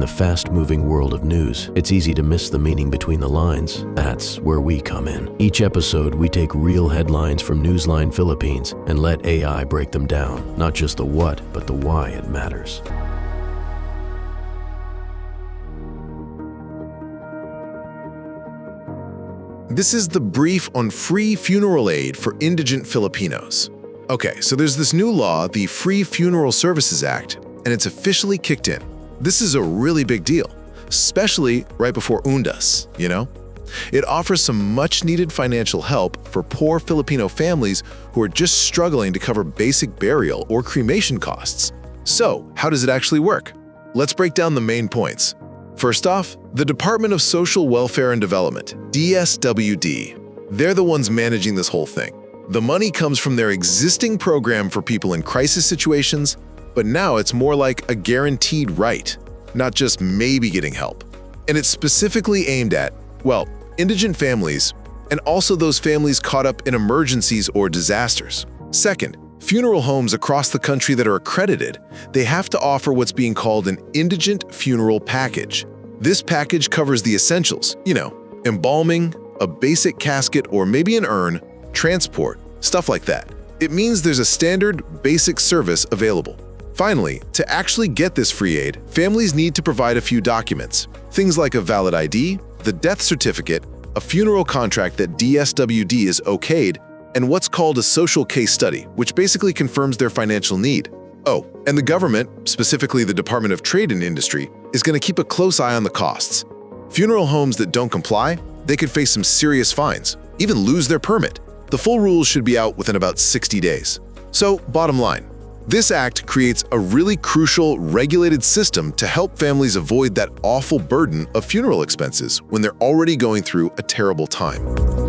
the fast-moving world of news, it's easy to miss the meaning between the lines. That's where we come in. Each episode, we take real headlines from Newsline Philippines and let AI break them down. Not just the what, but the why it matters. This is the brief on free funeral aid for indigent Filipinos. Okay, so there's this new law, the Free Funeral Services Act, and it's officially kicked in. This is a really big deal, especially right before Undas, you know? It offers some much-needed financial help for poor Filipino families who are just struggling to cover basic burial or cremation costs. So, how does it actually work? Let's break down the main points. First off, the Department of Social Welfare and Development, DSWD. They're the ones managing this whole thing. The money comes from their existing program for people in crisis situations, but now it's more like a guaranteed right, not just maybe getting help. And it's specifically aimed at, well, indigent families, and also those families caught up in emergencies or disasters. Second, funeral homes across the country that are accredited, they have to offer what's being called an indigent funeral package. This package covers the essentials, embalming, a basic casket or maybe an urn, transport, stuff like that. It means there's a standard, basic service available. Finally, to actually get this free aid, families need to provide a few documents. Things like a valid ID, the death certificate, a funeral contract that DSWD is okayed, and what's called a social case study, which basically confirms their financial need. Oh, and the government, specifically the Department of Trade and Industry, is going to keep a close eye on the costs. Funeral homes that don't comply, they could face some serious fines, even lose their permit. The full rules should be out within about 60 days. So, bottom line, this act creates a really crucial, regulated system to help families avoid that awful burden of funeral expenses when they're already going through a terrible time.